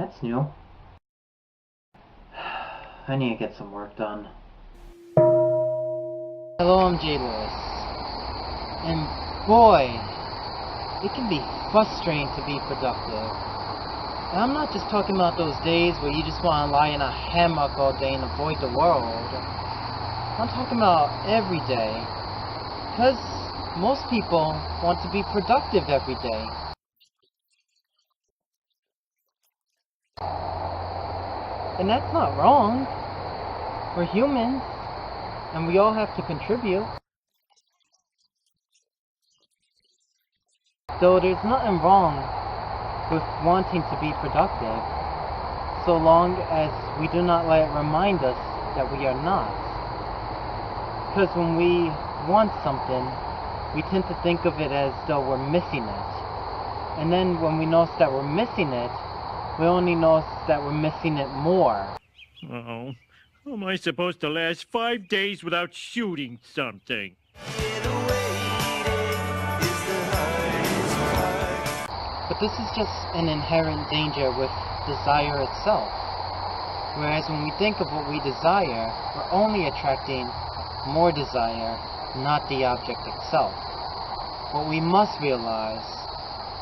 That's new. I need to get some work done. Hello, I'm J. Lewis. And boy, it can be frustrating to be productive. And I'm not just talking about those days where you just want to lie in a hammock all day and avoid the world. I'm talking about every day. Because most people want to be productive every day. And that's not wrong. We're humans, and we all have to contribute. So there's nothing wrong with wanting to be productive, so long as we do not let it remind us that we are not. Because when we want something, we tend to think of it as though we're missing it. And then when we notice that we're missing it, we only notice that we're missing it more. Oh, how am I supposed to last 5 days without shooting something? But this is just an inherent danger with desire itself. Whereas when we think of what we desire, we're only attracting more desire, not the object itself. What we must realize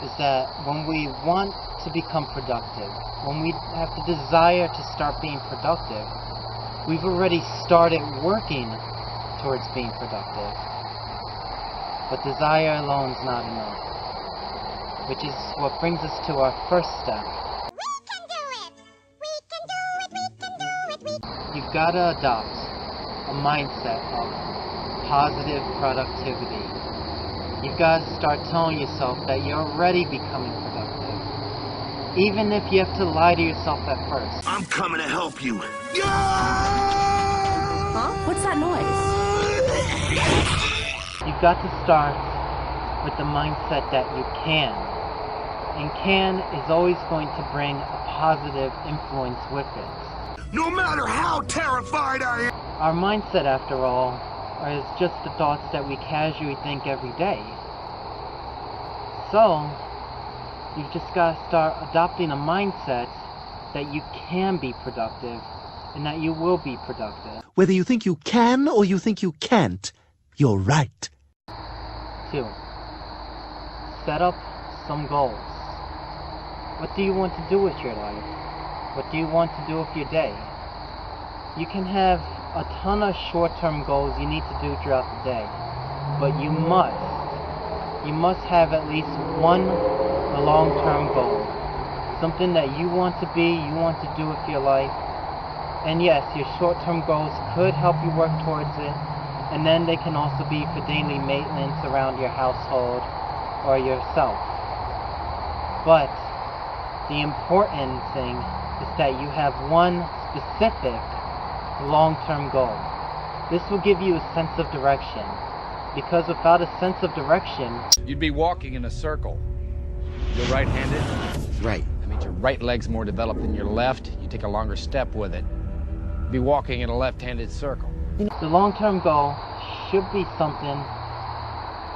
is that when we want to become productive, when we have the desire to start being productive, we've already started working towards being productive. But desire alone is not enough, which is what brings us to our first step. We can do it! We can do it! We can do it! You've got to adopt a mindset of positive productivity. You've got to start telling yourself that you're already becoming productive, even if you have to lie to yourself at first. I'm coming to help you. Huh? What's that noise? You've got to start with the mindset that you can. And can is always going to bring a positive influence with it. No matter how terrified I am. Our mindset, after all, is just the thoughts that we casually think every day. So, you've just got to start adopting a mindset that you can be productive and that you will be productive. Whether you think you can or you think you can't, you're right. 2. Set up some goals. What do you want to do with your life? What do you want to do with your day? You can have a ton of short-term goals you need to do throughout the day, but you must have at least one long-term goal. Something that you want to be, you want to do with your life. And yes, your short-term goals could help you work towards it, and then they can also be for daily maintenance around your household or yourself. But the important thing is that you have one specific long-term goal. This will give you a sense of direction, because without a sense of direction, you'd be walking in a circle. You're right-handed? Right. That means your right leg's more developed than your left. You take a longer step with it. You'd be walking in a left-handed circle. the long-term goal should be something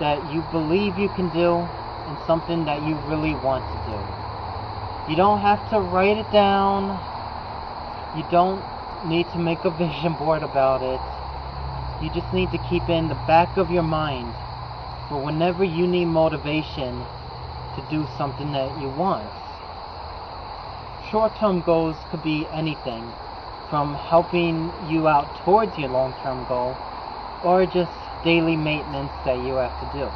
that you believe you can do and something that you really want to do. You don't have to write it down. You don't need to make a vision board about it. You just need to keep it in the back of your mind for whenever you need motivation to do something that you want. Short-term goals could be anything from helping you out towards your long-term goal or just daily maintenance that you have to do.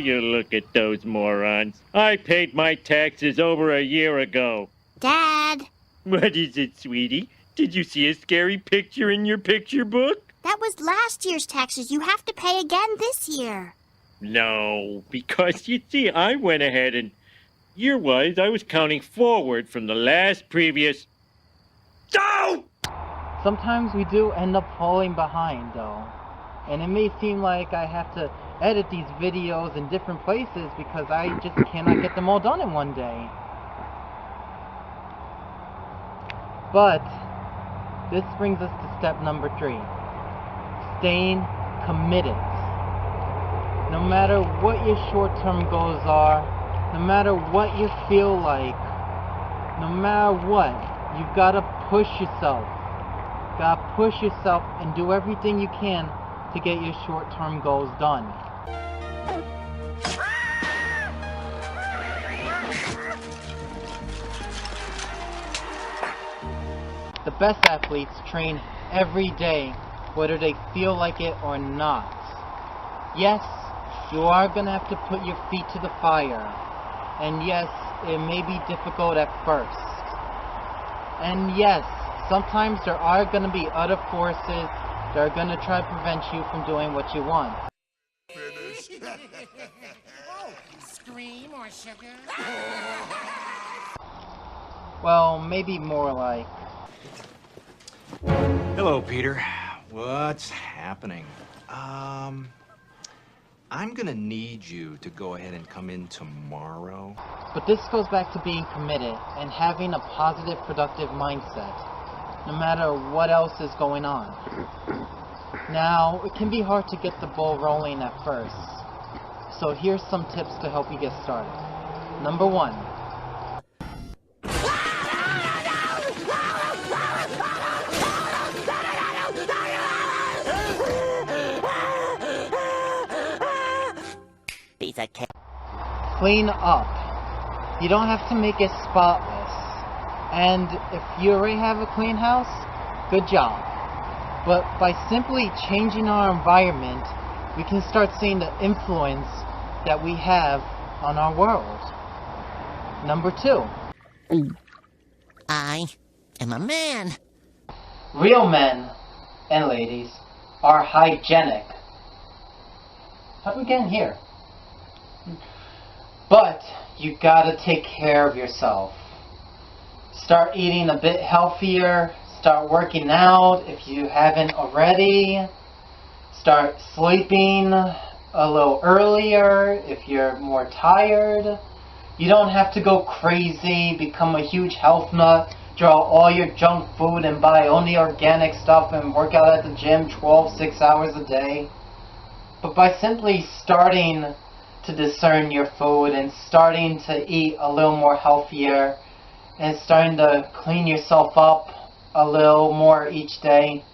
You look at those morons. I paid my taxes over a year ago. Dad, What is it, sweetie? Did you see a scary picture in your picture book? that was last year's taxes. You have to pay again this year. No, because you see, I went ahead and year-wise, I was counting forward from the last previous... Oh! Sometimes we do end up falling behind, though. And it may seem like I have to edit these videos in different places because I just cannot get them all done in one day. But this brings us to step number 3. Staying committed. No matter what your short-term goals are, no matter what you feel like, No matter what, you've got to push yourself. Gotta push yourself and do everything you can to get your short-term goals done. The best athletes train every day, whether they feel like it or not. Yes, you are gonna have to put your feet to the fire. And yes, it may be difficult at first. And yes, sometimes there are gonna be other forces that are gonna try to prevent you from doing what you want. Scream or sugar? Well, maybe more like... Hello, Peter. What's happening? I'm gonna need you to go ahead and come in tomorrow. But this goes back to being committed and having a positive, productive mindset, no matter what else is going on. Now, it can be hard to get the ball rolling at first, so here's some tips to help you get started. Number 1. Piece of cake. Clean up. You don't have to make it spotless. And if you already have a clean house, good job. But by simply changing our environment, we can start seeing the influence that we have on our world. Number 2. I am a man. Real men and ladies are hygienic. How did we get in here? But you gotta take care of yourself. Start eating a bit healthier. Start working out if you haven't already. Start sleeping a little earlier if you're more tired. You don't have to go crazy, become a huge health nut, draw all your junk food and buy only organic stuff and work out at the gym 6 hours a day. But by simply starting to discern your food and starting to eat a little more healthier and starting to clean yourself up a little more each day,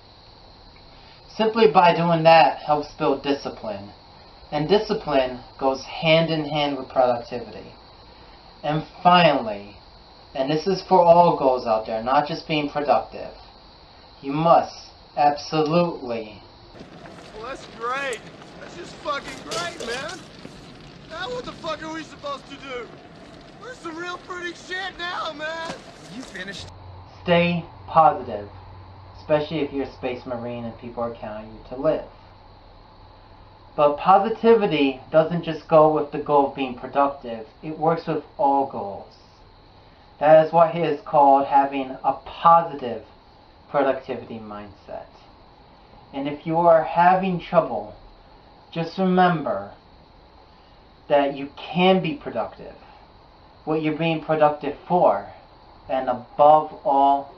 simply by doing that helps build discipline. And discipline goes hand in hand with productivity. And finally, and this is for all goals out there, not just being productive, you must absolutely... Well, that's great. That's just fucking great, man. Now what the fuck are we supposed to do? We're some real pretty shit now, man. You finished? Stay positive, especially if you're a space marine and people are counting you to live. But positivity doesn't just go with the goal of being productive. It works with all goals. That is what is called having a positive productivity mindset. And if you are having trouble, just remember that you can be productive. What you're being productive for. And above all,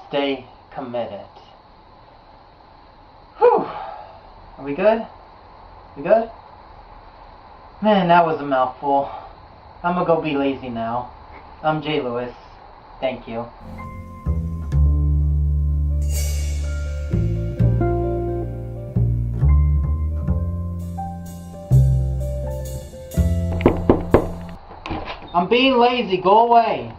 stay committed. Whew! Are we good? We good? Man, that was a mouthful. I'm gonna go be lazy now. I'm J. Lewis. Thank you. I'm being lazy. Go away.